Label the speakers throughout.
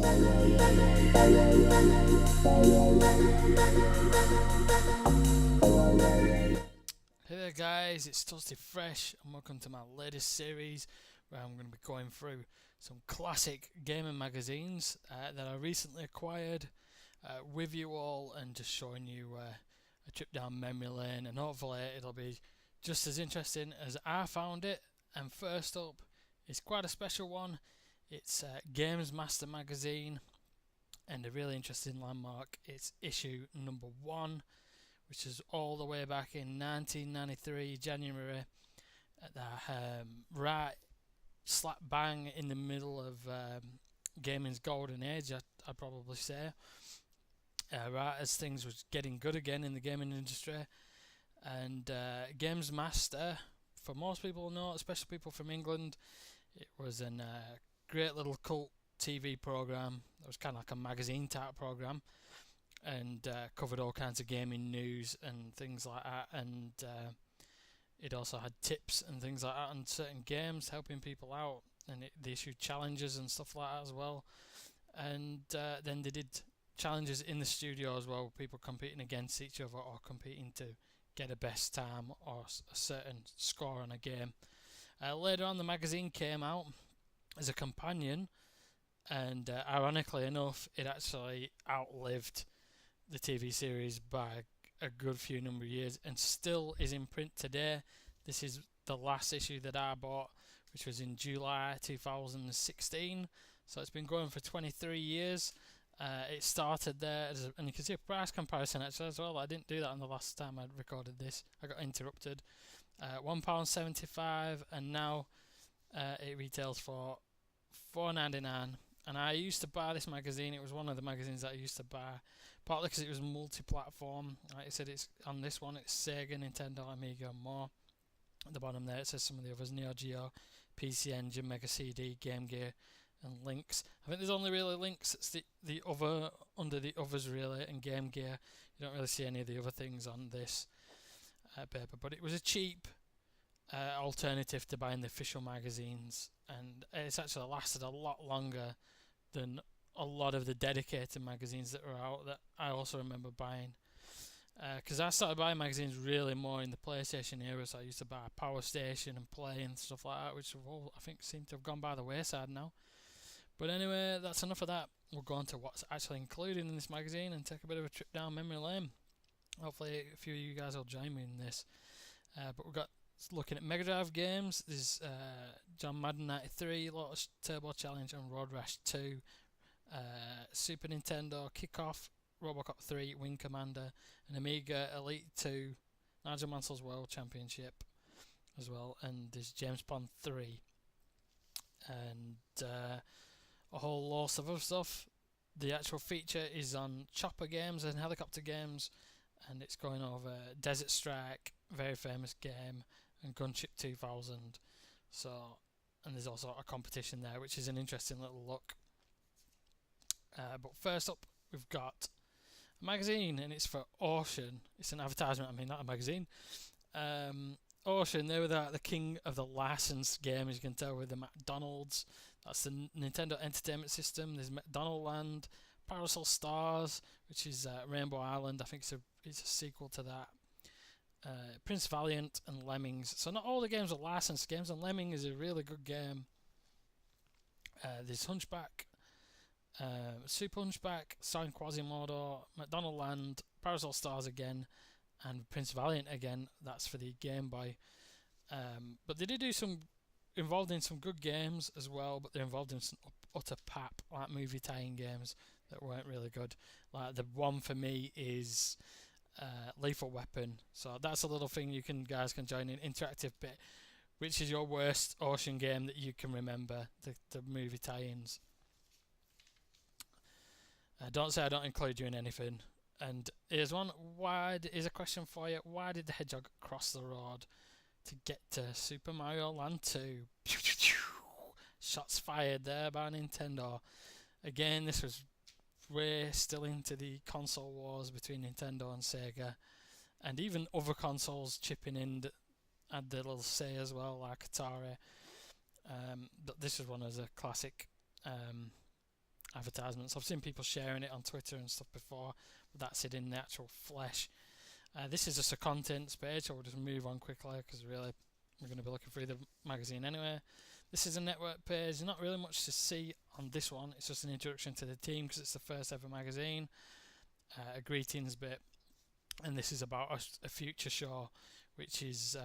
Speaker 1: Hey there guys, it's Toasty Fresh and welcome to my latest series where I'm going to be going through some classic gaming magazines that I recently acquired with you all and just showing you a trip down memory lane, and hopefully it'll be just as interesting as I found it. And first up is quite a special one. It's Games Master magazine and a really interesting landmark. It's issue number 1, which is all the way back in 1993 January, at the right slap bang in the middle of gaming's golden age, I'd probably say. Right as things was getting good again in the gaming industry, and Games Master, for most people know, especially people from England, it was a great little cult TV program. It was kind of like a magazine type program, and covered all kinds of gaming news and things like that, and it also had tips and things like that on certain games, helping people out, and they issued challenges and stuff like that as well. And then they did challenges in the studio as well, people competing against each other or competing to get a best time or a certain score on a game. Later on, the magazine came out as a companion, and ironically enough, it actually outlived the TV series by a good few number of years and still is in print today. This is the last issue that I bought, which was in July 2016, so it's been going for 23 years. It started there, and you can see a price comparison actually as well. I didn't do that on the last time I recorded this, I got interrupted. £1.75, and now it retails for £4.99. And I used to buy this magazine. It was one of the magazines that I used to buy, partly because it was multi-platform. Like I said, it's on this one, it's Sega, Nintendo, Amiga, and more. At the bottom there, it says some of the others: Neo Geo, PC Engine, Mega CD, Game Gear, and Lynx. I think there's only really Lynx. It's the other under the others really, and Game Gear. You don't really see any of the other things on this paper. But it was a cheap alternative to buying the official magazines, and it's actually lasted a lot longer than a lot of the dedicated magazines that were out that I also remember buying, because I started buying magazines really more in the PlayStation era. So I used to buy Power Station and Play and stuff like that, which have all, I think, seem to have gone by the wayside now. But anyway, that's enough of that. We'll go on to what's actually included in this magazine and take a bit of a trip down memory lane. Hopefully a few of you guys will join me in this. But we've got looking at Mega Drive games. There's John Madden 93, Lotus Turbo Challenge, and Road Rash 2. Super Nintendo Kickoff, Robocop 3, Wing Commander, and Amiga Elite 2, Nigel Mansell's World Championship as well. And there's James Bond 3, and a whole load of other stuff. The actual feature is on Chopper Games and Helicopter Games, and it's going over Desert Strike, very famous game, and Gunship 2000. So, and there's also a competition there, which is an interesting little look. But first up, we've got a magazine, and it's for Ocean. It's an advertisement, I mean, not a magazine. Ocean, they were the king of the licensed game, as you can tell with the McDonald's. That's the Nintendo Entertainment System. There's McDonald Land, Parasol Stars, which is Rainbow Island. I think it's a sequel to that. Prince Valiant and Lemmings. So not all the games are licensed games, and Lemming is a really good game. There's Hunchback, Super Hunchback, Sign Quasimodo, McDonald Land, Parasol Stars again, and Prince Valiant again. That's for the Game Boy. But they did do some involved in some good games as well, but they're involved in some utter pap, like movie tie-in games that weren't really good. Like the one for me is Lethal Weapon. So that's a little thing you guys can join in, interactive bit. Which is your worst Ocean game that you can remember? The movie tie-ins. Don't say I don't include you in anything. And here's one. Here's a question for you. Why did the hedgehog cross the road to get to Super Mario Land 2? Shots fired there by Nintendo. Again, this was way still into the console wars between Nintendo and Sega, and even other consoles chipping in that had their little say as well, like Atari. But this was one as a classic advertisements. I've seen people sharing it on Twitter and stuff before, but that's it in the actual flesh. This is just a contents page, so we'll just move on quickly because really we're going to be looking through the magazine anyway. This is a network page. Not really much to see on this one. It's just an introduction to the team because it's the first ever magazine. A greetings bit, and this is about a future show, which is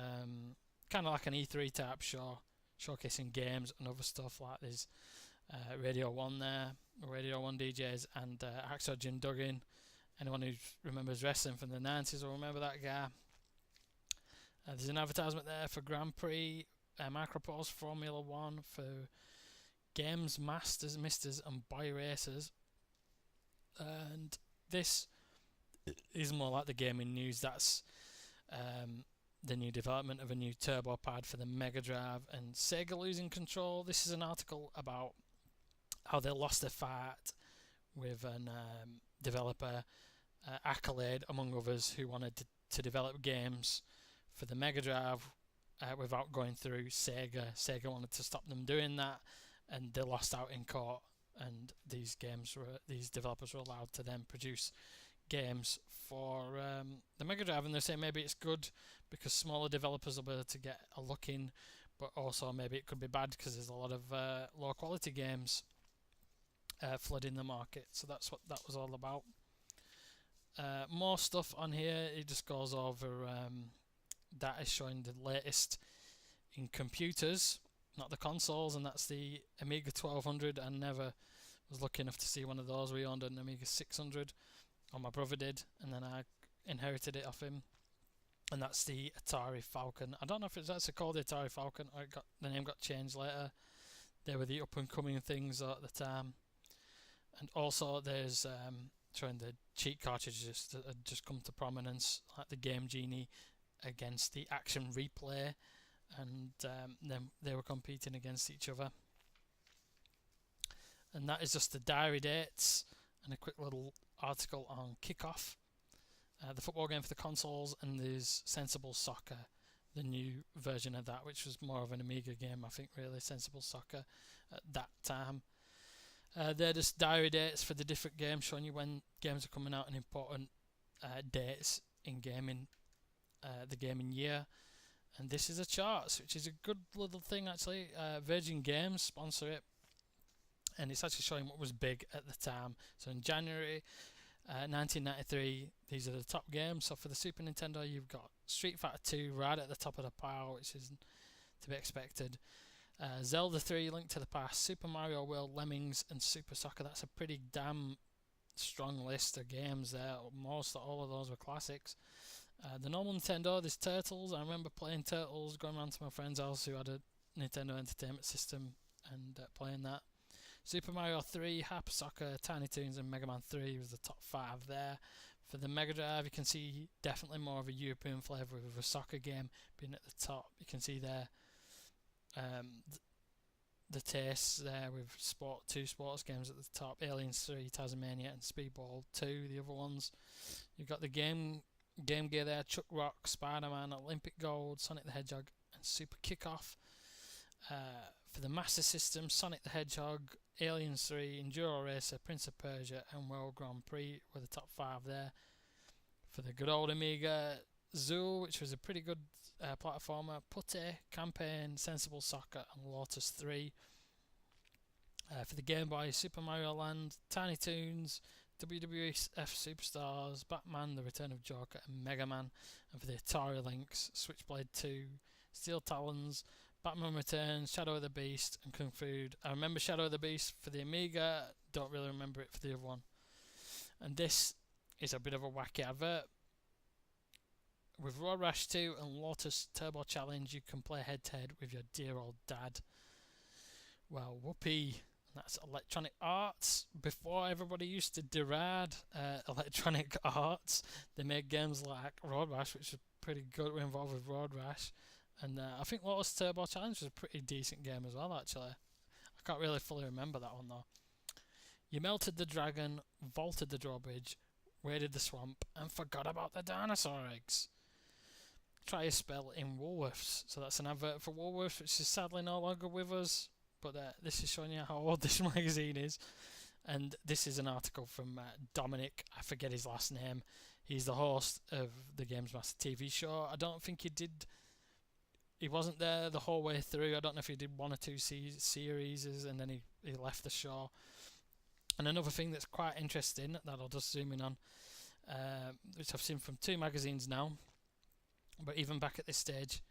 Speaker 1: kind of like an E3 type show, showcasing games and other stuff. Like there's Radio 1 there, Radio 1 DJs, and Hacksaw Jim Duggan. Anyone who remembers wrestling from the 90s will remember that guy. There's an advertisement there for Grand Prix, Micropose Formula 1, for Games Masters, Misters and Boy Racers. And this is more like the gaming news. That's the new development of a new turbo pad for the Mega Drive and Sega losing control. This is an article about how they lost their fight with a developer, Accolade among others, who wanted to develop games for the Mega Drive without going through Sega. Sega wanted to stop them doing that, and they lost out in court. And these developers were allowed to then produce games for the Mega Drive, and they're saying maybe it's good because smaller developers will be able to get a look in, but also maybe it could be bad because there's a lot of low quality games flooding the market. So that's what that was all about. More stuff on here. It just goes over that is showing the latest in computers, not the consoles, and that's the Amiga 1200. I never was lucky enough to see one of those. We owned an Amiga 600, or my brother did, and then I inherited it off him. And that's the Atari Falcon. I don't know if it's actually called the Atari Falcon or the name got changed later. They were the up and coming things at the time. And also there's showing the cheat cartridges that had just come to prominence, like the Game Genie against the Action Replay, and then they were competing against each other. And that is just the diary dates and a quick little article on Kickoff, the football game for the consoles, and there's Sensible Soccer, the new version of that, which was more of an Amiga game, I think, really, Sensible Soccer at that time. They're just diary dates for the different games, showing you when games are coming out and important dates in gaming, the gaming year. And this is a charts, which is a good little thing actually. Virgin Games sponsor it, and it's actually showing what was big at the time. So in January 1993, these are the top games. So for the Super Nintendo, you've got Street Fighter 2 right at the top of the pile, which is to be expected. Zelda 3, Link to the Past, Super Mario World, Lemmings, and Super Soccer. That's a pretty damn strong list of games there. Most all of those were classics. The normal Nintendo, there's Turtles. I remember playing Turtles, going around to my friend's house who had a Nintendo Entertainment System and playing that. Super Mario 3, Hyper Soccer, Tiny Toons, and Mega Man 3 was the top 5 there. For the Mega Drive, you can see definitely more of a European flavour with a soccer game being at the top. You can see there the tastes there with two sports games at the top, Aliens 3, Tasmania, and Speedball 2, the other ones. You've got the Game Gear there, Chuck Rock, Spider-Man, Olympic Gold, Sonic the Hedgehog, and Super Kickoff. For the Master System, Sonic the Hedgehog, Aliens 3, Enduro Racer, Prince of Persia, and World Grand Prix were the top 5 there. For the good old Amiga, Zool, which was a pretty good platformer, Putty, Campaign, Sensible Soccer, and Lotus 3. For the Game Boy, Super Mario Land, Tiny Toons, WWF Superstars, Batman, The Return of Joker, and Mega Man. And for the Atari Lynx, Switchblade 2, Steel Talons, Batman Returns, Shadow of the Beast, and Kung Fu. I remember Shadow of the Beast for the Amiga, don't really remember it for the other one. And this is a bit of a wacky advert. With Road Rash 2 and Lotus Turbo Challenge, you can play head-to-head with your dear old dad. Well, whoopee. That's Electronic Arts. Before, everybody used to deride Electronic Arts. They made games like Road Rash, which was pretty good. We're involved with Road Rash. And I think Lotus Turbo Challenge was a pretty decent game as well, actually. I can't really fully remember that one, though. You melted the dragon, vaulted the drawbridge, waded the swamp, and forgot about the dinosaur eggs. Try a spell in Woolworths. So that's an advert for Woolworths, which is sadly no longer with us. But this is showing you how old this magazine is. And this is an article from Dominic, I forget his last name. He's the host of the Games Master TV show. I don't think he wasn't there the whole way through. I don't know if he did one or two series and then he left the show. And another thing that's quite interesting that I'll just zoom in on, which I've seen from 2 magazines now, but even back at this stage,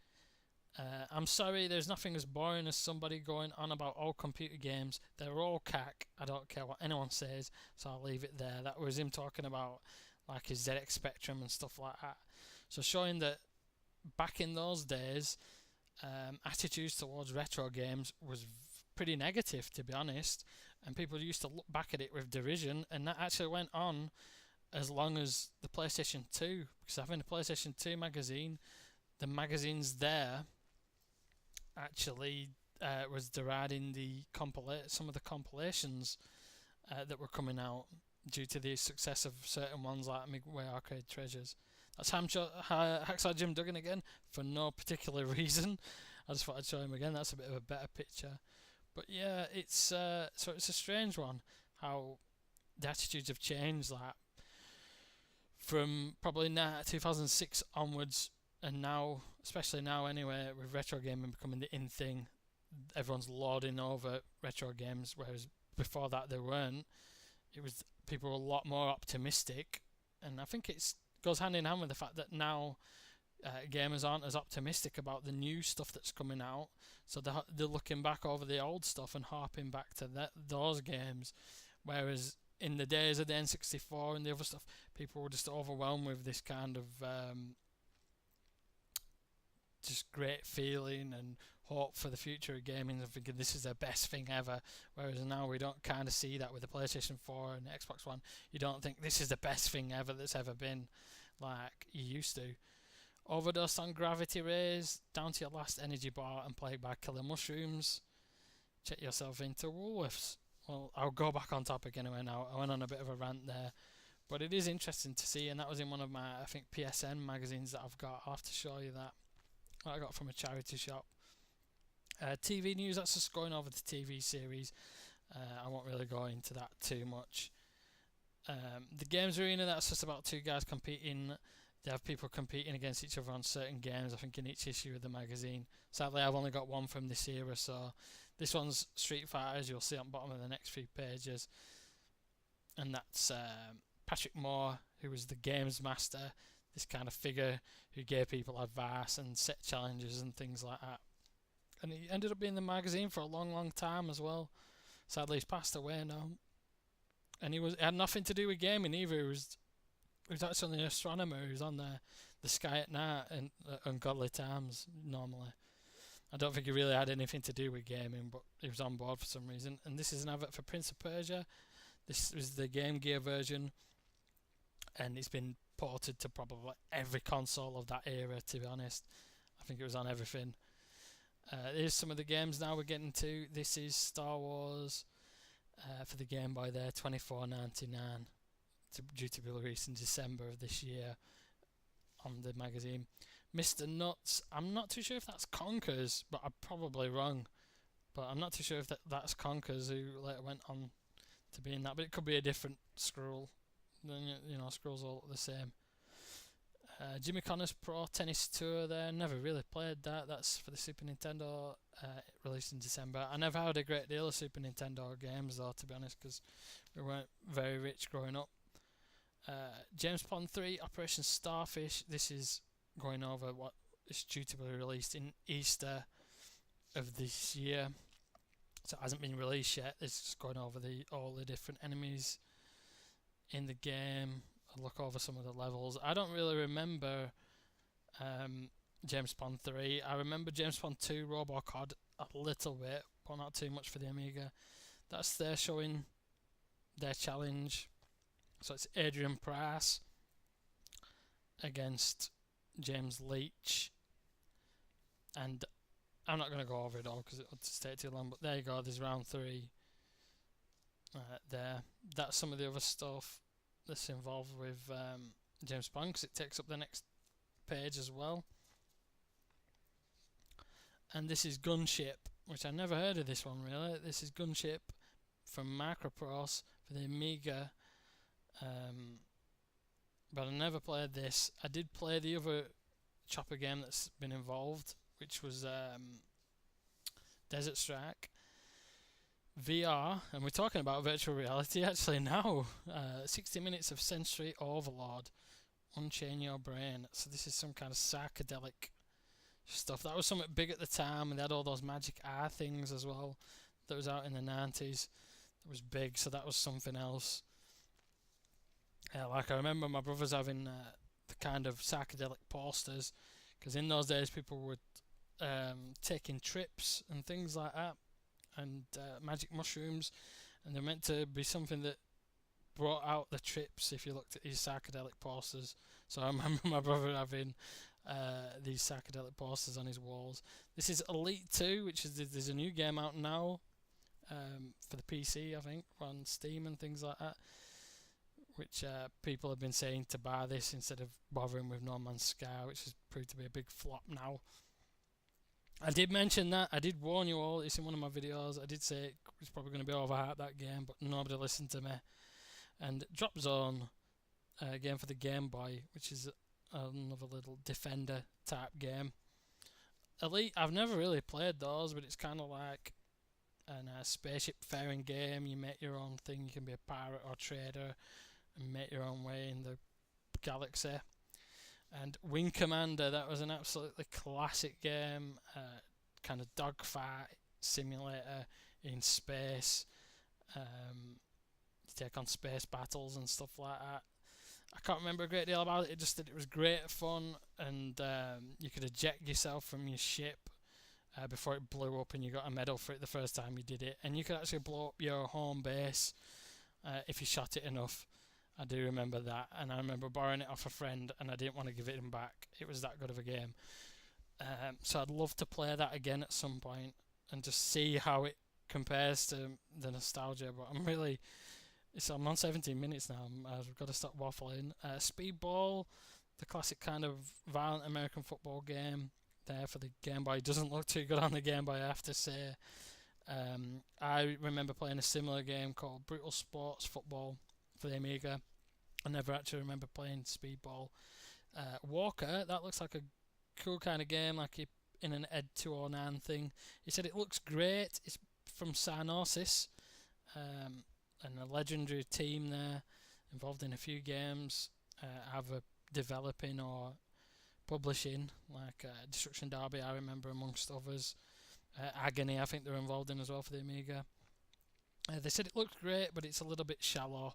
Speaker 1: I'm sorry, there's nothing as boring as somebody going on about all computer games. They're all cack. I don't care what anyone says, so I'll leave it there. That was him talking about like his ZX Spectrum and stuff like that. So showing that back in those days, attitudes towards retro games was pretty negative, to be honest, and people used to look back at it with derision, and that actually went on as long as the PlayStation 2, because having a PlayStation 2 magazine, the magazines there actually was deriding some of the compilations that were coming out due to the success of certain ones like Midway Arcade Treasures. That's Hacksaw Jim Duggan again, for no particular reason. I just thought I'd show him again. That's a bit of a better picture. But yeah, it's a strange one, how the attitudes have changed, like from probably 2006 onwards, and now, especially now anyway, with retro gaming becoming the in thing, everyone's lauding over retro games, whereas before that they weren't. People were a lot more optimistic, and I think it goes hand in hand with the fact that now gamers aren't as optimistic about the new stuff that's coming out, so they're looking back over the old stuff and harping back to those games, whereas in the days of the N64 and the other stuff, people were just overwhelmed with this kind of just great feeling and hope for the future of gaming and thinking this is the best thing ever, whereas now we don't kind of see that with the PlayStation 4 and the Xbox One. You don't think this is the best thing ever that's ever been like you used to. Overdose on gravity rays, down to your last energy bar and plagued by killer mushrooms. Check yourself into Woolworths. Well, I'll go back on topic anyway now. I went on a bit of a rant there, but it is interesting to see, and that was in one of my, I think, PSN magazines that I've got. I'll have to show you that I got from a charity shop. TV news, that's just going over the TV series. I won't really go into that too much. The Games Arena, that's just about 2 guys competing. They have people competing against each other on certain games, I think, in each issue of the magazine. Sadly, I've only got one from this era, so this one's Street Fighter, as you'll see on the bottom of the next few pages. And that's Patrick Moore, who was the Games Master, this kind of figure who gave people advice and set challenges and things like that. And he ended up being in the magazine for a long, long time as well. Sadly, he's passed away now. And he had nothing to do with gaming either. He was actually an astronomer who was on the sky at night and ungodly times normally. I don't think he really had anything to do with gaming, but he was on board for some reason. And this is an advert for Prince of Persia. This was the Game Gear version, and it's been ported to probably every console of that era, to be honest. I think it was on everything. Here's some of the games now we're getting to. This is Star Wars for the Game Boy there, $24.99, due to be released in December of this year on the magazine. Mr. Nuts, I'm not too sure if that's Conkers, but I'm probably wrong. But I'm not too sure if that's Conkers, who later went on to be in that, but it could be a different Skrull. Skrulls all look the same. Jimmy Connors Pro Tennis Tour there, never really played that. That's for the Super Nintendo, released in December. I never had a great deal of Super Nintendo games though, to be honest, because we weren't very rich growing up. James Bond 3 Operation Starfish, this is going over what is due to be released in Easter of this year. So it hasn't been released yet. It's just going over all the different enemies in the game. I'll look over some of the levels. I don't really remember James Bond 3. I remember James Bond 2 Robocod a little bit, but not too much for the Amiga. That's there showing their challenge. So it's Adrian Price against James Leach. And I'm not going to go over it all because it would take too long, but there you go, there's round 3 there. That's some of the other stuff that's involved with James Bond, because it takes up the next page as well. And this is Gunship, which I never heard of this one really. This is Gunship from Macroprose for the Amiga, but I never played this. I did play the other Chopper game that's been involved, which was Desert Strike VR, and we're talking about virtual reality actually now. 60 minutes of sensory overload, unchain your brain. So this is some kind of psychedelic stuff. That was something big at the time, and they had all those Magic Eye things as well that was out in the 90s. It was big, so that was something else. Like I remember my brothers having the kind of psychedelic posters, because in those days people were taking trips and things like that, and magic mushrooms, and they're meant to be something that brought out the trips if you looked at these psychedelic posters. So I remember my brother having these psychedelic posters on his walls. This is Elite 2, which is there's a new game out now for the PC, I think, on Steam and things like that, which people have been saying to buy this instead of bothering with No Man's Sky, which has proved to be a big flop now. I did mention that. I did warn you all. It's in one of my videos. I did say it was probably going to be overhyped, that game, but nobody listened to me. And Drop Zone, a game for the Game Boy, which is another little defender type game. Elite, I've never really played those, but it's kind of like a spaceship faring game. You make your own thing. You can be a pirate or trader and make your own way in the galaxy. And Wing Commander, that was an absolutely classic game, kind of dogfight simulator in space. You take on space battles and stuff like that. I can't remember a great deal about it, just that it was great fun, and you could eject yourself from your ship before it blew up, and you got a medal for it the first time you did it. And you could actually blow up your home base if you shot it enough. I do remember that, and I remember borrowing it off a friend, and I didn't want to give it him back. It was that good of a game. So I'd love to play that again at some point and just see how it compares to the nostalgia. But I'm on 17 minutes now. I've got to stop waffling. Speedball, the classic kind of violent American football game there for the Game Boy. It doesn't look too good on the Game Boy, I have to say. I remember playing a similar game called Brutal Sports Football for the Amiga. I never actually remember playing Speedball. Walker, that looks like a cool kind of game, like in an Ed 209 thing. He said it looks great. It's from Cyanosis, and a legendary team there, involved in a few games, either developing or publishing, like Destruction Derby, I remember, amongst others. Agony, I think they're involved in as well for the Amiga. They said it looked great, but it's a little bit shallow.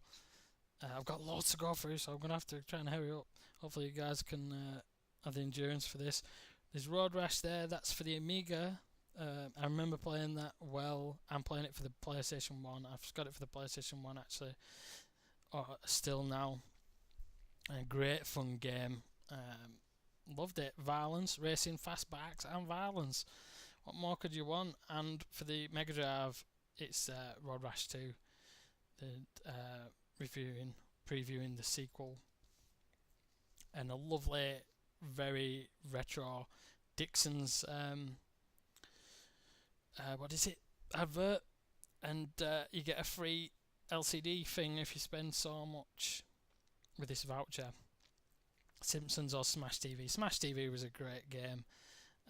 Speaker 1: I've got loads to go through, so I'm going to have to try and hurry up. Hopefully you guys can have the endurance for this. There's Road Rash there, that's for the Amiga. I remember playing that well. I'm playing it for the PlayStation 1. I've got it for the PlayStation 1 actually, or still now. A great fun game. Loved it. Violence, racing, fast bikes and violence. What more could you want? And for the Mega Drive, it's Road Rash 2. Previewing the sequel, and a lovely, very retro Dixon's advert, and you get a free LCD thing if you spend so much with this voucher. Simpsons or Smash TV. Smash TV was a great game.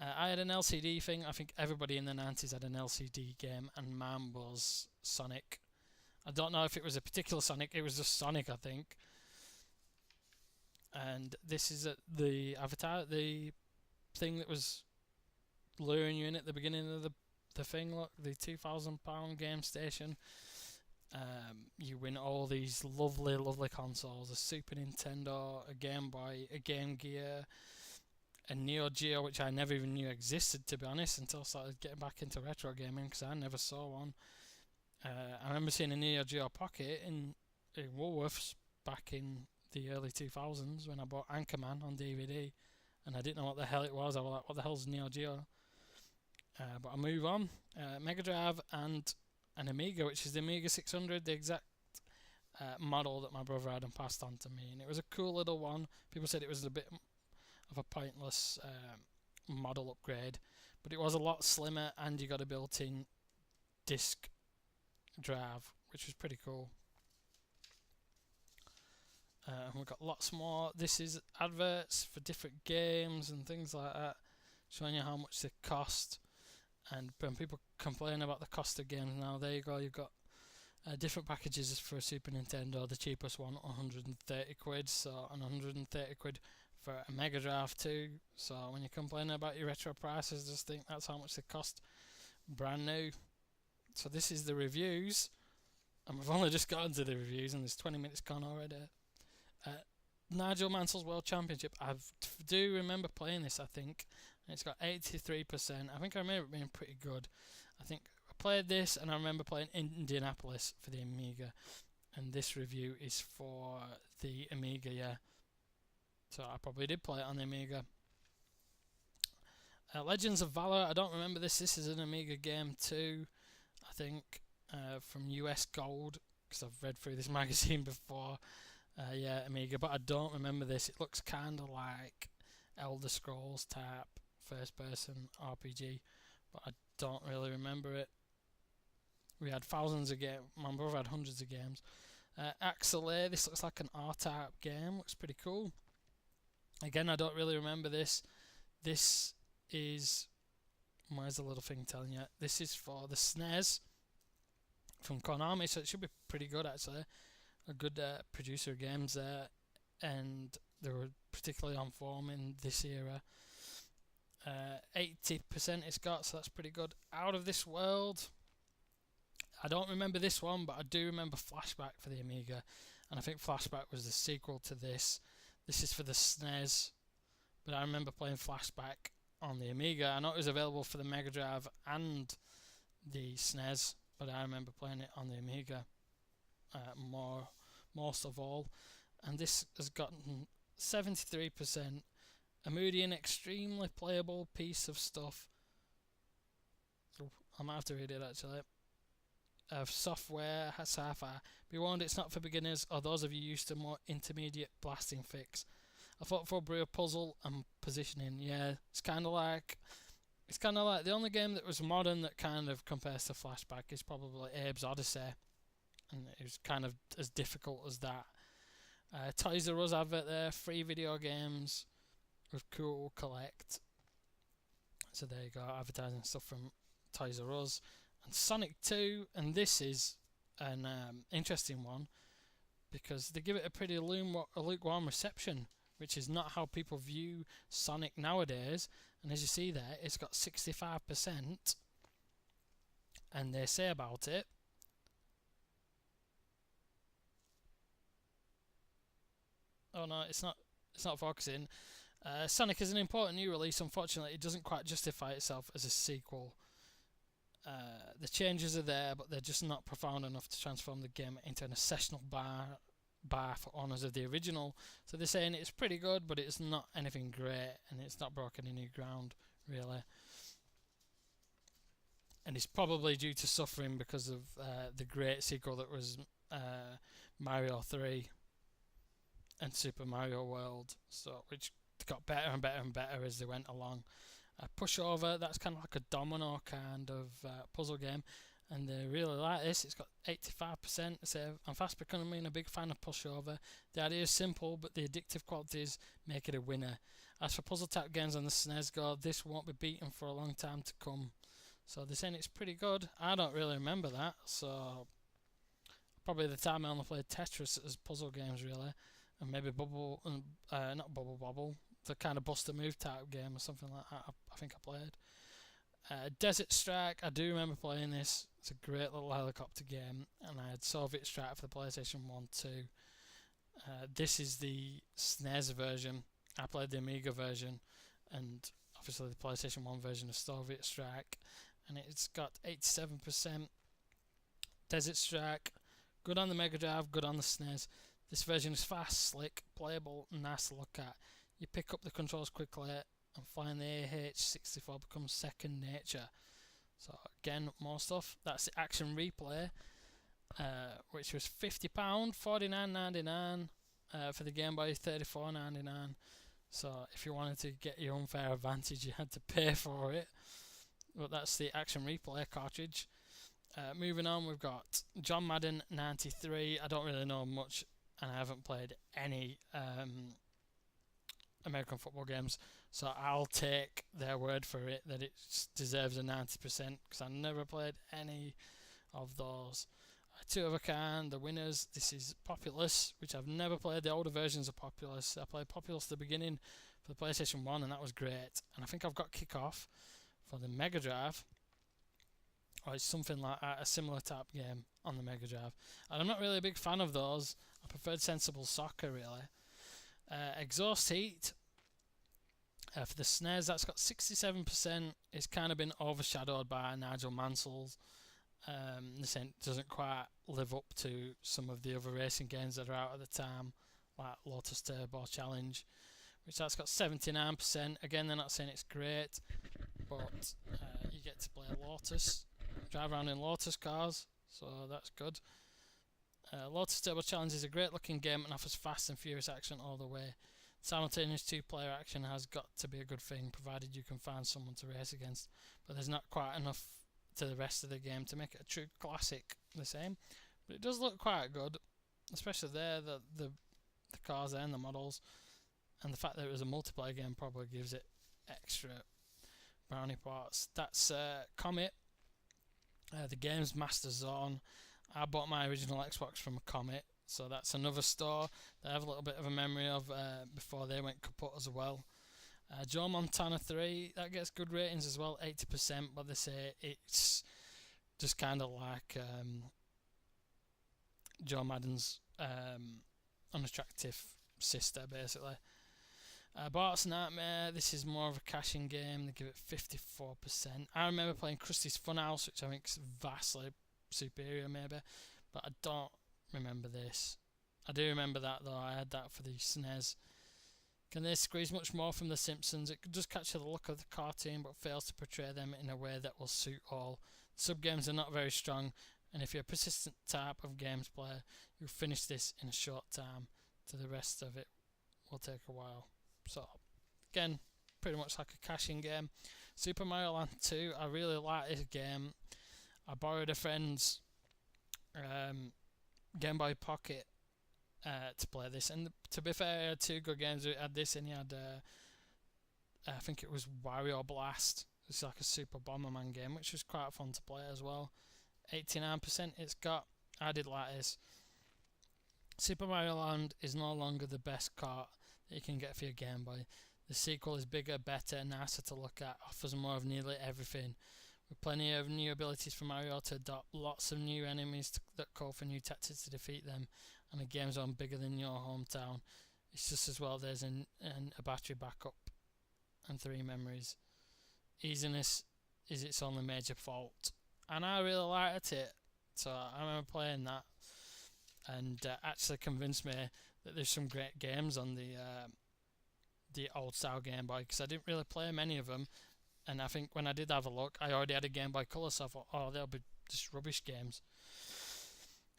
Speaker 1: I had an LCD thing. I think everybody in the 90s had an LCD game, and mine was Sonic. I don't know if it was a particular Sonic, it was just Sonic, I think. And this is the avatar, the thing that was luring you in at the beginning of the thing, look, the £2,000 game station. You win all these lovely, lovely consoles, a Super Nintendo, a Game Boy, a Game Gear, a Neo Geo, which I never even knew existed, to be honest, until I started getting back into retro gaming, because I never saw one. I remember seeing a Neo Geo Pocket in Woolworths back in the early 2000s when I bought Anchorman on DVD, and I didn't know what the hell it was. I was like, what the hell's Neo Geo? But I move on. Mega Drive and an Amiga, which is the Amiga 600, the exact model that my brother had and passed on to me. And it was a cool little one. People said it was a bit of a pointless model upgrade, but it was a lot slimmer, and you got a built-in disc drive, which was pretty cool. And we've got lots more. This is adverts for different games and things like that, showing you how much they cost. And when people complain about the cost of games now, there you go. You've got different packages for Super Nintendo. The cheapest one, 130 quid. So, and 130 quid for a Mega Drive too. So when you're complaining about your retro prices, just think that's how much they cost brand new. So this is the reviews, and we've only just gotten to the reviews, and there's 20 minutes gone already. Nigel Mansell's World Championship. I do remember playing this, I think, and it's got 83%. I think I remember it being pretty good. I think I played this, and I remember playing Indianapolis for the Amiga, and this review is for the Amiga, yeah. So I probably did play it on the Amiga. Legends of Valor. I don't remember this. This is an Amiga game too, I think, from US Gold, because I've read through this magazine before. Yeah, Amiga, but I don't remember this. It looks kind of like Elder Scrolls type first-person RPG, but I don't really remember it. We had thousands of games. My brother had hundreds of games. Axelay. This looks like an R-type game. Looks pretty cool. Again, I don't really remember this. This is... Where's the little thing telling you? This is for the SNES from Konami, so it should be pretty good actually. A good producer of games there, and they were particularly on form in this era. 80% it's got, so that's pretty good. Out of This World. I don't remember this one, but I do remember Flashback for the Amiga, and I think Flashback was the sequel to this. This is for the SNES, but I remember playing Flashback on the Amiga. I know it was available for the Mega Drive and the SNES, but I remember playing it on the Amiga most of all. And this has gotten 73%. A moody and extremely playable piece of stuff. I might have to read it actually. Software sci-fi. Be warned, it's not for beginners or those of you used to more intermediate blasting fix. A thoughtful brew of puzzle and positioning. Yeah, it's kind of like the only game that was modern that kind of compares to Flashback is probably Abe's Odyssey, and it was kind of as difficult as that. Toys R Us advert there, free video games with cool collect. So there you go, advertising stuff from Toys R Us. And Sonic 2, and this is an interesting one because they give it a pretty lukewarm reception, which is not how people view Sonic nowadays. And as you see there, it's got 65%, and they say about it, oh no, it's not focusing. Sonic is an important new release. Unfortunately, it doesn't quite justify itself as a sequel. The changes are there, but they're just not profound enough to transform the game into an accessional bar for owners of the original. So they're saying it's pretty good, but it's not anything great, and it's not broken any new ground, really. And it's probably due to suffering because of the great sequel that was Mario 3 and Super Mario World, so which got better and better and better as they went along. Pushover, that's kind of like a domino kind of puzzle game, and they really like this. It's got 85%. So I'm fast becoming a big fan of Pushover. The idea is simple, but the addictive qualities make it a winner. As for puzzle type games on the SNES go, this won't be beaten for a long time to come. So they're saying it's pretty good. I don't really remember that, so probably the time I only played Tetris as puzzle games really, and maybe not Bubble Bobble, the kind of Buster Move type game or something like that. I think I played. Desert Strike, I do remember playing this. It's a great little helicopter game, and I had Soviet Strike for the PlayStation 1 too. This is the SNES version. I played the Amiga version, and obviously the PlayStation 1 version of Soviet Strike, and it's got 87%. Desert Strike, good on the Mega Drive, good on the SNES. This version is fast, slick, playable, nice to look at. You pick up the controls quickly, and flying the AH-64 becomes second nature. So again, more stuff. That's the Action Replay, which was £50, $49.99 for the Game Boy, $34.99. So if you wanted to get your unfair advantage, you had to pay for it. But that's the Action Replay cartridge. Moving on, we've got John Madden 93. I don't really know much, and I haven't played any American football games, so I'll take their word for it that it deserves a 90% because I never played any of those. Two of a kind, the winners. This is Populous, which I've never played. The older versions of Populous. I played Populous at the beginning for the PlayStation 1, and that was great. And I think I've got Kick-Off for the Mega Drive. Or it's something like a similar type game on the Mega Drive. And I'm not really a big fan of those. I preferred Sensible Soccer, really. Exhaust Heat for the SNES, that's got 67%. It's kind of been overshadowed by Nigel Mansell's. This doesn't quite live up to some of the other racing games that are out at the time, like Lotus Turbo Challenge, which that's got 79%. Again, they're not saying it's great, but you get to play a Lotus, drive around in Lotus cars, so that's good. Lotus Turbo Challenge is a great looking game and offers fast and furious action all the way. Simultaneous two-player action has got to be a good thing, provided you can find someone to race against, but there's not quite enough to the rest of the game to make it a true classic the same. But it does look quite good, especially there, the cars there and the models, and the fact that it was a multiplayer game probably gives it extra brownie parts. That's Comet, the game's Master Zone. I bought my original Xbox from a Comet, so that's another store that I have a little bit of a memory of before they went kaput as well. Joe Montana 3, that gets good ratings as well, 80%, but they say it's just kind of like Joe Madden's unattractive sister, basically. Bart's Nightmare, this is more of a caching game, they give it 54%. I remember playing Krusty's Funhouse, which I think is vastly superior maybe, but I don't remember this. I do remember that though, I had that for the SNES. Can they squeeze much more from The Simpsons? It does capture the look of the cartoon but fails to portray them in a way that will suit all. Sub-games are not very strong, and if you're a persistent type of games player, you'll finish this in a short time. To the rest of it will take a while. So, again, pretty much like a caching game. Super Mario Land 2, I really like this game. I borrowed a friend's Game Boy Pocket to play this, and to be fair, I had two good games. He had this, and he had I think it was Wario Blast. It's like a Super Bomberman game, which was quite fun to play as well. 89% it's got. I did like this. Super Mario Land is no longer the best cart that you can get for your Game Boy. The sequel is bigger, better, nicer to look at, offers more of nearly everything, with plenty of new abilities for Mario to adopt, lots of new enemies that call for new tactics to defeat them, and a game zone bigger than your hometown. It's just as well there's a battery backup and 3 memories. Easiness is its only major fault, and I really liked it, so I remember playing that, and actually convinced me that there's some great games on the old style Game Boy, because I didn't really play many of them, and I think when I did have a look, I already had a Game Boy Color, so I thought, oh, they'll be just rubbish games.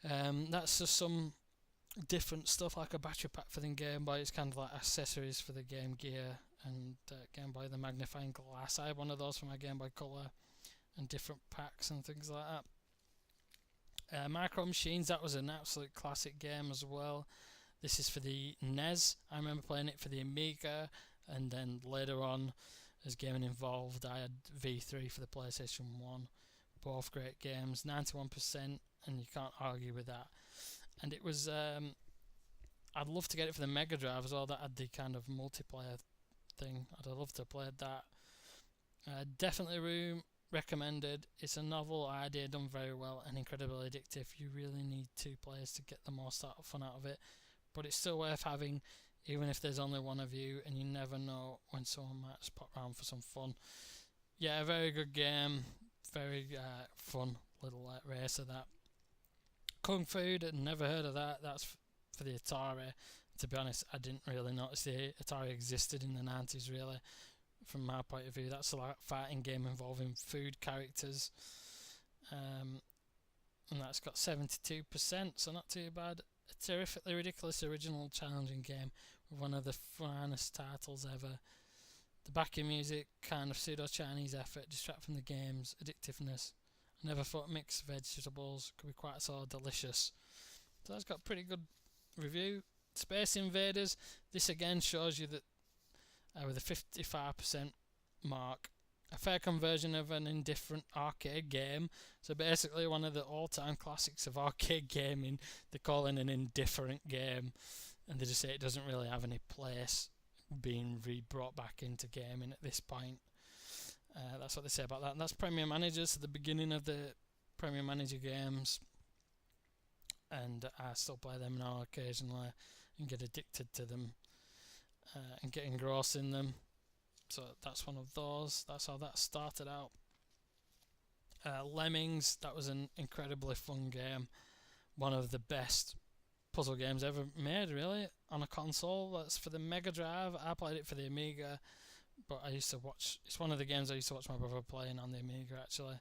Speaker 1: That's just some different stuff, like a battery pack for the Game Boy. It's kind of like accessories for the Game Gear and Game Boy, the magnifying glass. I had one of those for my Game Boy Color, and different packs and things like that. Micro Machines, that was an absolute classic game as well. This is for the NES. I remember playing it for the Amiga, and then later on, as gaming evolved, I had V3 for the PlayStation 1. Both great games, 91%, and you can't argue with that. And it was, I'd love to get it for the Mega Drive as well. That had the kind of multiplayer thing. I'd have loved to have played that. Definitely recommended. It's a novel idea done very well and incredibly addictive. You really need 2 players to get the most fun out of it, but it's still worth having, even if there's only one of you, and you never know when someone might just pop round for some fun. Yeah, a very good game, very fun little racer that. Kung Fu, never heard of that. That's for the Atari. To be honest, I didn't really notice the Atari existed in the 90s, really. From my point of view, that's a fighting game involving food characters. And that's got 72%, so not too bad. A terrifically ridiculous original challenging game with one of the finest titles ever. The backing music, kind of pseudo-Chinese effort, distract from the game's addictiveness. I never thought mixed vegetables could be quite so delicious. So that's got a pretty good review. Space Invaders, this again shows you that with a 55% mark, a fair conversion of an indifferent arcade game. So basically one of the all-time classics of arcade gaming, they call it an indifferent game, and they just say it doesn't really have any place being brought back into gaming at this point. That's what they say about that, and that's Premier Manager, so the beginning of the Premier Manager games, and I still play them now occasionally and get addicted to them and get engrossed in them. So that's one of those. That's how that started out. Lemmings, that was an incredibly fun game. One of the best puzzle games ever made, really, on a console. That's for the Mega Drive. I played it for the Amiga, but I used to watch, it's one of the games I used to watch my brother playing on the Amiga, actually.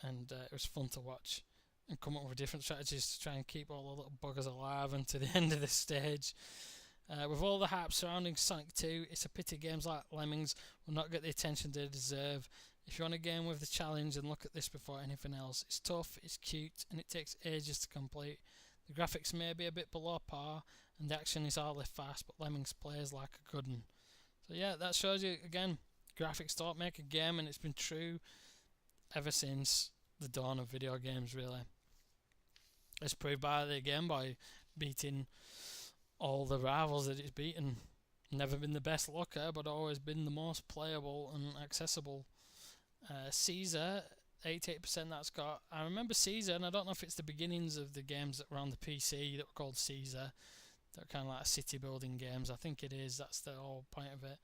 Speaker 1: And it was fun to watch and come up with different strategies to try and keep all the little buggers alive until the end of the stage. With all the hype surrounding Sonic 2, it's a pity games like Lemmings will not get the attention they deserve. If you want a game with the challenge, and look at this before anything else. It's tough, it's cute, and it takes ages to complete. The graphics may be a bit below par, and the action is hardly fast, but Lemmings plays like a good one. So yeah, that shows you, again, graphics don't make a game, and it's been true ever since the dawn of video games, really. It's proved by the Game Boy beating all the rivals that it's beaten. Never been the best looker, but always been the most playable and accessible. Caesar, 88% that's got. I remember Caesar, and I don't know if it's the beginnings of the games that were on the PC that were called Caesar. They're kind of like city building games. I think it is. That's the whole point of it.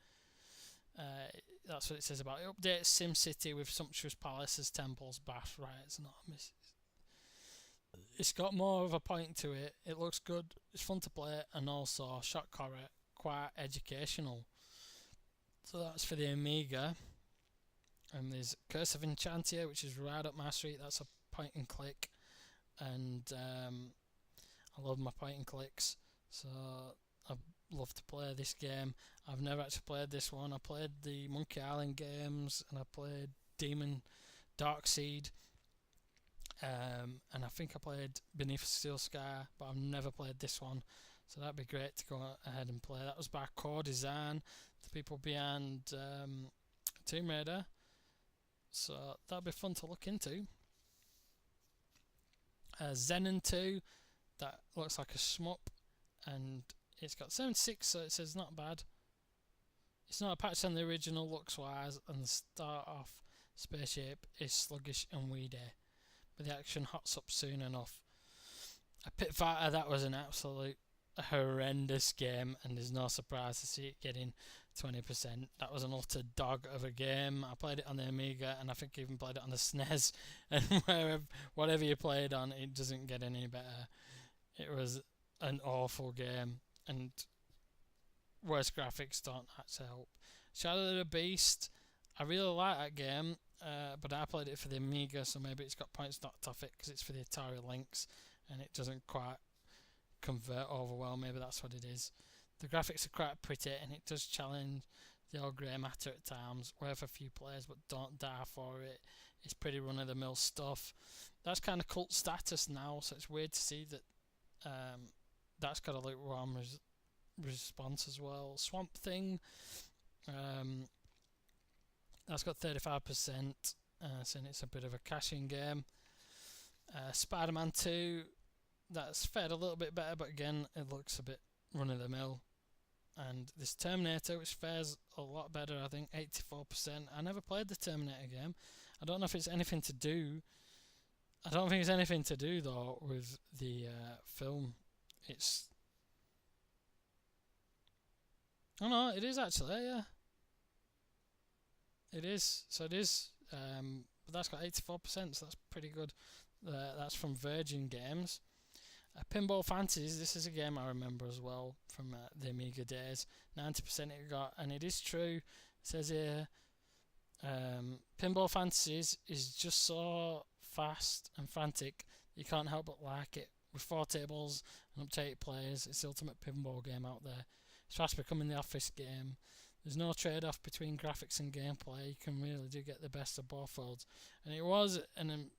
Speaker 1: That's what it says about it. Updates SimCity with sumptuous palaces, temples, baths. Right, it's not a miss. It's got more of a point to it. It looks good. It's fun to play, and also shock horror, quite educational. So that's for the Amiga. And there's Curse of Enchantia, which is right up my street. That's a point and click, and I love my point and clicks. So I love to play this game. I've never actually played this one. I played the Monkey Island games, and I played Demon Darkseid. And I think I played Beneath Steel Sky, but I've never played this one, so that'd be great to go ahead and play. That was by Core Design, the people behind Tomb Raider, so that'd be fun to look into. Zenon 2, that looks like a shmup, and it's got 76, so it says not bad. It's not a patch on the original looks wise, and the start off spaceship is sluggish and weedy, but the action hots up soon enough. A Pit Fighter, that was an absolute horrendous game, and there's no surprise to see it getting 20%. That was an utter dog of a game. I played it on the Amiga, and I think I even played it on the SNES, and whatever you played on, it doesn't get any better. It was an awful game, and worse graphics don't actually help. Shadow of the Beast, I really like that game, but I played it for the Amiga, so maybe it's got points knocked off it because it's for the Atari Lynx, and it doesn't quite convert over well. Maybe that's what it is. The graphics are quite pretty, and it does challenge the old grey matter at times. Worth a few players, but don't die for it. It's pretty run-of-the-mill stuff. That's kind of cult status now, so it's weird to see that that's got a lukewarm response as well. Swamp Thing, that's got 35%, saying it's a bit of a cashing game. Spider-Man 2, that's fared a little bit better, but again, it looks a bit run-of-the-mill. And this Terminator, which fares a lot better, I think, 84%. I never played the Terminator game. I don't know if it's anything to do. I don't think it's anything to do, though, with the film. It's... Oh, no, it is actually, yeah. It is. So it is. But that's got 84%, so that's pretty good. That's from Virgin Games. Pinball Fantasies, this is a game I remember as well from the Amiga days. 90% it got, and it is true. It says here, Pinball Fantasies is just so fast and frantic you can't help but like it. With 4 tables and up to 8 players, it's the ultimate pinball game out there. It's fast becoming the office game. There's no trade-off between graphics and gameplay. You can really do get the best of both worlds. And it was an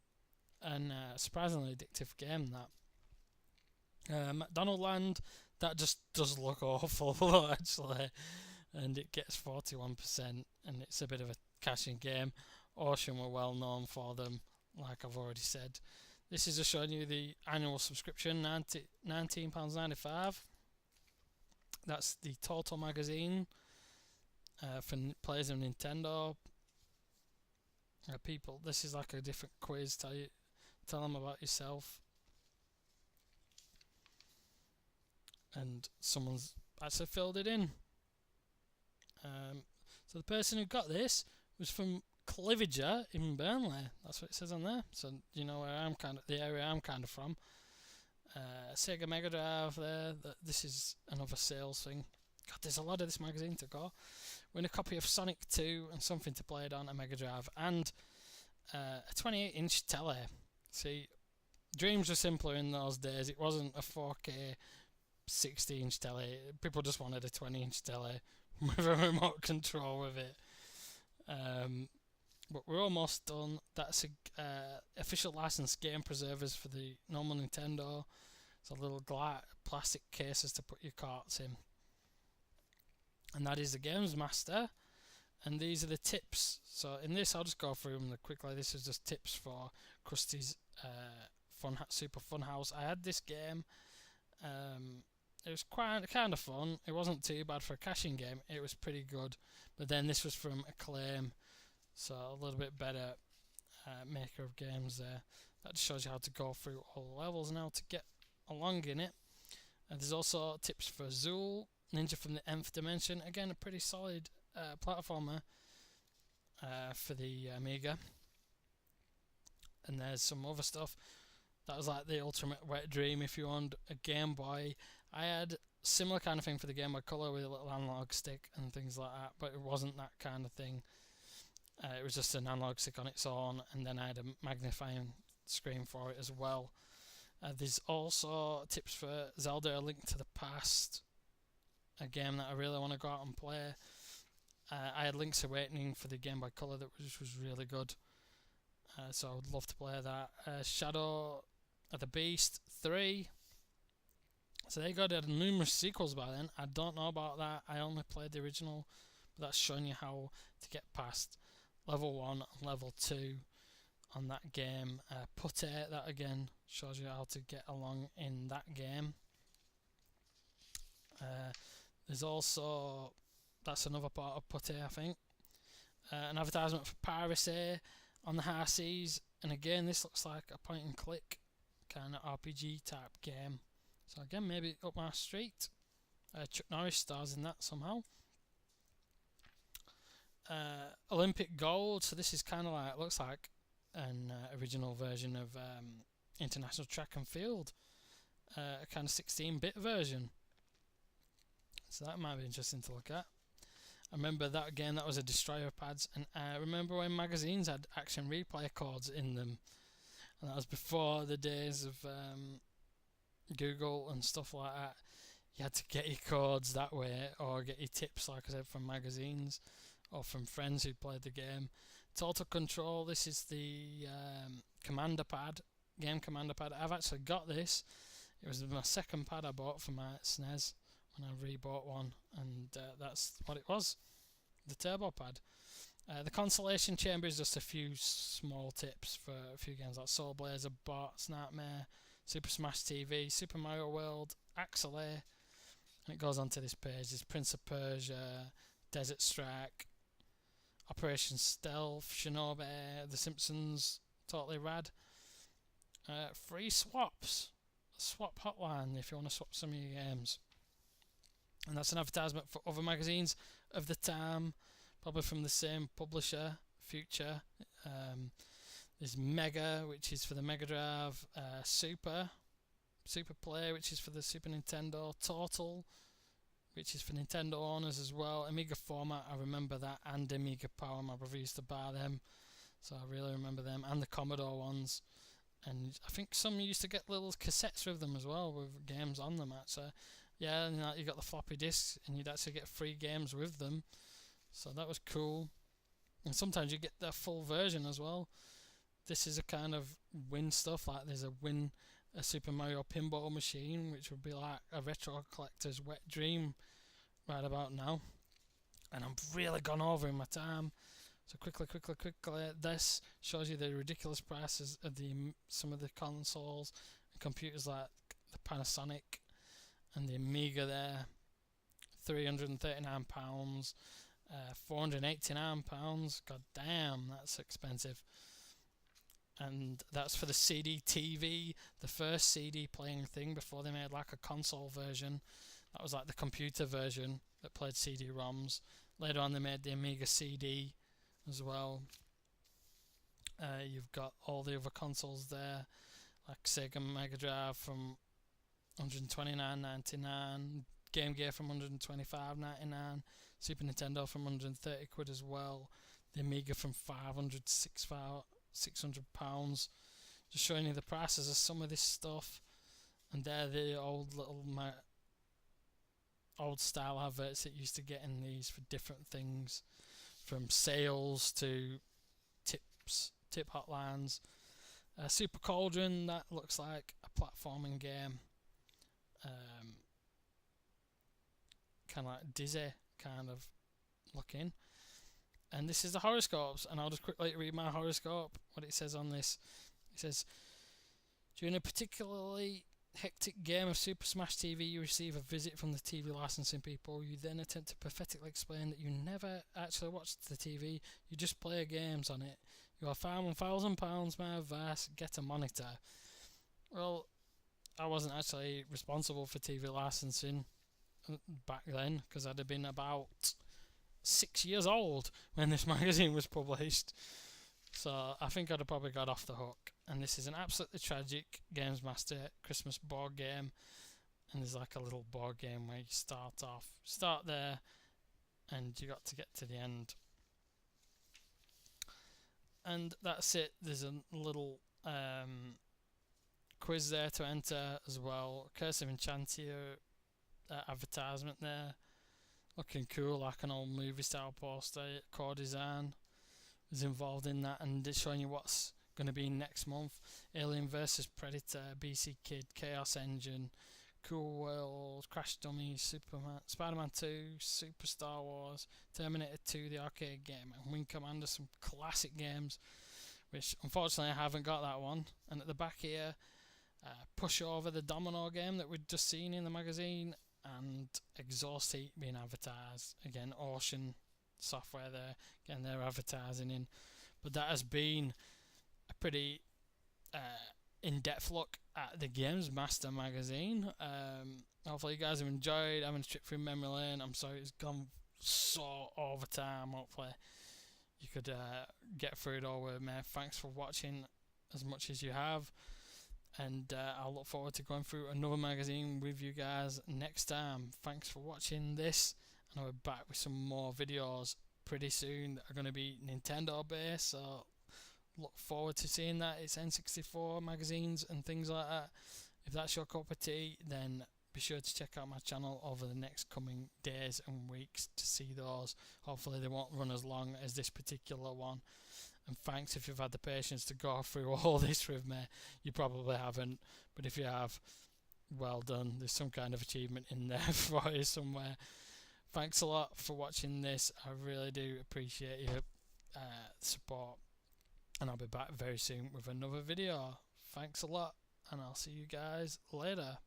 Speaker 1: surprisingly addictive game, that. McDonald Land, that just does look awful, actually. And it gets 41%, and it's a bit of a cashing game. Ocean were well known for them, like I've already said. This is just showing you the annual subscription, £19.95. That's the total magazine for players of Nintendo. People, this is like a different quiz. Tell them about yourself. And someone's actually filled it in. So the person who got this was from Cliviger in Burnley. That's what it says on there. So you know where the area I'm kind of from. Sega Mega Drive there. This is another sales thing. God, there's a lot of this magazine to go. Win a copy of Sonic 2 and something to play it on a Mega Drive, and a 28-inch telly. See, dreams were simpler in those days. It wasn't a 4K 60-inch telly. People just wanted a 20-inch telly with a remote control with it. But we're almost done. That's official licensed game preservers for the normal Nintendo. It's a little plastic cases to put your carts in. And that is the Games Master. And these are the tips. So in this, I'll just go through them quickly. This is just tips for Krusty's Super Fun House. I had this game. It was kind of fun. It wasn't too bad for a caching game. It was pretty good. But then this was from Acclaim, so a little bit better maker of games there. That just shows you how to go through all the levels and how to get along in it. And there's also tips for Zool, Ninja from the Nth Dimension. Again, a pretty solid platformer for the Amiga. And there's some other stuff. That was like the ultimate wet dream if you owned a Game Boy. I had similar kind of thing for the Game Boy Color with a little analog stick and things like that, but it wasn't that kind of thing. It was just an analog stick on its own, and then I had a magnifying screen for it as well. There's also tips for Zelda: A Link to the Past, a game that I really want to go out and play. I had Link's Awakening for the Game Boy Color, which was really good. So I would love to play that. Shadow of the Beast 3. So they got numerous sequels by then. I don't know about that. I only played the original, but that's showing you how to get past level 1 and level 2 on that game. Putty, that again shows you how to get along in that game. There's also, that's another part of Putty, I think. An advertisement for Piracy on the High Seas, and again this looks like a point and click kind of RPG type game. So again, maybe up my street. Chuck Norris stars in that somehow. Olympic Gold. So this is kind of like, looks like an original version of International Track and Field, a kind of 16-bit version. So that might be interesting to look at. I remember that game. That was a Destroyer pads, and I remember when magazines had action replay codes in them, and that was before the days of Google and stuff like that. You had to get your codes that way, or get your tips, like I said, from magazines or from friends who played the game. Total Control. This is the commander pad, game commander pad. I've actually got this. It was my second pad I bought for my SNES when I rebought one, and that's what it was, the turbo pad. The Consolation Chamber is just a few small tips for a few games like Soul Blazer, Bart's Nightmare, Super Smash TV, Super Mario World, Axelay, and it goes on to this page. There's Prince of Persia, Desert Strike, Operation Stealth, Shinobi, The Simpsons, Totally Rad. Free swaps, swap hotline if you want to swap some of your games. And that's an advertisement for other magazines of the time, probably from the same publisher, Future. There's Mega, which is for the Mega Drive, Super Play, which is for the Super Nintendo, Total, which is for Nintendo owners as well, Amiga Format, I remember that, and Amiga Power, my brother used to buy them, so I really remember them, and the Commodore ones. And I think some used to get little cassettes with them as well, with games on them actually. Yeah, and you got the floppy disks, and you'd actually get free games with them. So that was cool. And sometimes you get the full version as well. This is a kind of win stuff, like there's a Super Mario pinball machine, which would be like a retro collector's wet dream right about now. And I've really gone over in my time. So quickly, this shows you the ridiculous prices of some of the consoles and computers, like the Panasonic and the Amiga there. £339, £489. God damn, that's expensive. And that's for the CD TV, the first CD playing thing before they made like a console version. That was like the computer version that played CD-ROMs. Later on they made the Amiga CD as well. You've got all the other consoles there, like Sega Mega Drive from £129.99, Game Gear from £125.99, Super Nintendo from £130 as well, the Amiga from £500 to £600. Just showing you the prices of some of this stuff. And they're the old little old style adverts that used to get in these for different things, from sales to tip hotlines. Super Cauldron, that looks like a platforming game, kind of like Dizzy kind of looking. And this is the horoscopes, and I'll just quickly read my horoscope, what it says on this. It says, during a particularly hectic game of Super Smash TV, you receive a visit from the TV licensing people. You then attempt to pathetically explain that you never actually watched the TV, you just play games on it. You are fined £1,000. My advice, get a monitor. Well, I wasn't actually responsible for TV licensing back then, because I'd have been about 6 years old when this magazine was published, so I think I'd have probably got off the hook. And this is an absolutely tragic Games Master Christmas board game, and there's like a little board game where you start there and you got to get to the end, and that's it. There's a little quiz there to enter as well. Curse of Enchantia advertisement there, looking cool, like an old movie style poster. Core Design was involved in that, and it's showing you what's going to be next month. Alien vs Predator, BC Kid, Chaos Engine, Cool World, Crash Dummies, Superman, Spider-Man 2, Super Star Wars, Terminator 2, the arcade game, and Wing Commander, some classic games, which unfortunately I haven't got that one. And at the back here, Push Over, the domino game that we'd just seen in the magazine, and Exhaust Heat being advertised. Again, Ocean Software there, again they're advertising in. But that has been a pretty in-depth look at the Games Master magazine. Hopefully you guys have enjoyed having a trip through memory lane. I'm sorry it's gone so over time. Hopefully you could get through it all with me. Thanks for watching as much as you have, and I'll look forward to going through another magazine with you guys next time. Thanks for watching this, and I'll be back with some more videos pretty soon that are going to be Nintendo based, so look forward to seeing that. It's N64 magazines and things like that. If that's your cup of tea, then be sure to check out my channel over the next coming days and weeks to see those. Hopefully they won't run as long as this particular one. And thanks if you've had the patience to go through all this with me. You probably haven't, but if you have, well done. There's some kind of achievement in there for you somewhere. Thanks a lot for watching this. I really do appreciate your support, and I'll be back very soon with another video. Thanks a lot, and I'll see you guys later.